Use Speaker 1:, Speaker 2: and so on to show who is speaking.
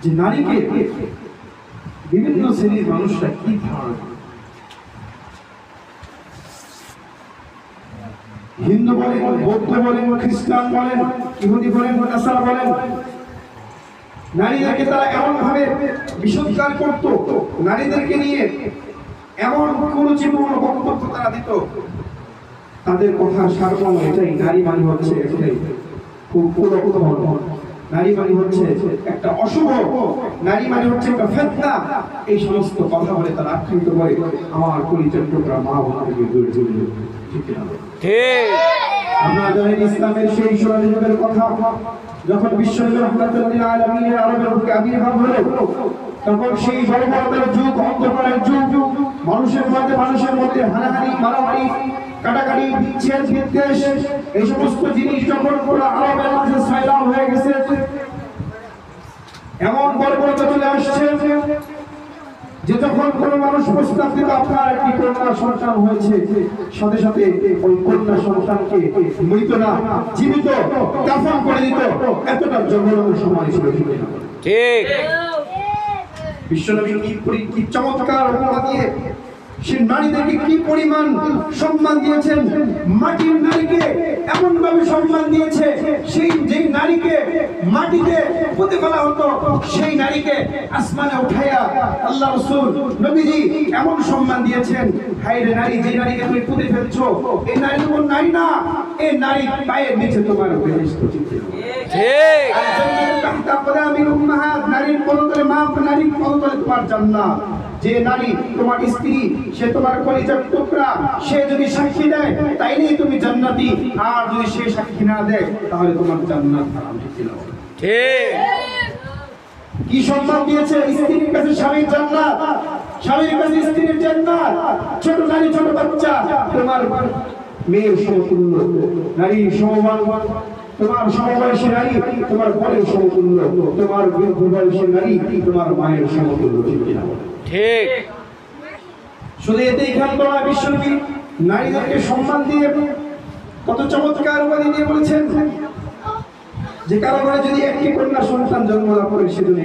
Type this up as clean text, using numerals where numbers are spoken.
Speaker 1: যে নারীকে বিভিন্ন শ্রেণীর মানুষরা কি ধারণা, হিন্দু বলেন, বৌদ্ধ বলেন, খ্রিস্টান বলেন, ইহুদি বলেন, নাসারা বলেন, নারীদেরকে তারা এমন ভাবে বিশুদ্ধার করত, নারীদেরকে নিয়ে এমন কুরুচিপূর্ণ বক্তব্য তারা দিত। তাদের কথা সারমর্ম এটাই, নারী মানে হচ্ছে এটাই খুব পুরোপুরি, নারী মানে হচ্ছে একটা অশুভ, নারী মানে হচ্ছে একটা ফিতনা। এই সমস্ত কথা বলে তারা আখ্যায়িত করে আমার পরিচর্যকরা মা বোনকে দূরে দূরে। ঠিক আপনারা জানেন ইসলামের সেই সোনালী যুগের কথা, যখন বিশ্বনবী রাহমাতুল লিল আলামিনের আরবের বুকে আবির্ভাব হলো, তখন সেই বর্বরতার যুগ, অন্ধকারের যুগ, মানুষের মধ্যে হানাহানি, মারামারি, কাটাকাটি, বিচ্ছেদ, বিদ্বেষ, এই সমস্ত জিনিস যখন পুরো আরবের মাঝে ছাইলাম হয়ে গেছে, এমন বর্বরতা চলে আসছে যে যখন কোন মানুষ প্রস্তাব দিত আপনার একটি কন্যা সন্তান হয়েছে, সাথে সাথে ওই কন্যা সন্তানকে মৃত না জীবিত দাফন করে দিত। এতটা জঘন্য সময় ছিল। ঠিক বিশ্বনবী কি চমৎকার উপমা দিয়ে সে নারীদেরকে কি পরিমাণ সম্মান দিয়েছেন। মাটির নারীকে এমন ভাবে সম্মান দিয়েছে, সেই যে নারীকে মাটিতে পুঁতে ফেলা হতো, সেই নারীকে আসমানে উঠাইয়া আল্লাহ রাসূল নবীজি এমন সম্মান দিয়েছেন। হায় রে নারী, যে নারীকে তুমি পুঁতে ফেলছো, এই নারী কোন নারী না, এই নারী পায়ের নিচে তোমার বেহেশত। ঠিক নারীর পদতলে মা, নারীর পদতলে তোমার জান্নাত। যে নারী তোমার স্ত্রী, সে তোমার কলিজার টুকরা, সে যদি সাক্ষী দেয় তাইলেই তুমি জান্নাতি, আর যদি সে সাক্ষী না দেয় তাহলে তোমার জান্নাত হারাম। ঠিক কি সম্মান দিয়েছে স্ত্রীর কাছে স্বামীর জান্নাত, স্বামীর কাছে স্ত্রীর জান্নাত। ছোট নারী, ছোট বাচ্চা তোমার মেয়ের সমতুল্য, নারী সমমান, তোমার সমবয়সী নারী তোমার বোনের সমতুল্য, তোমার বৃদ্ধ বয়সী নারী তোমার মায়ের সমতুল্য। ঠিক শুধু এতেই ক্ষান্ত নয়, বিশ্বনবী নারীদেরকে সম্মান দিয়ে কত চমৎকার উপাধি দিয়ে বলেছেন যে কারো ঘরে যদি একটি কন্যা সন্তান জন্ম না করে, সেজন্য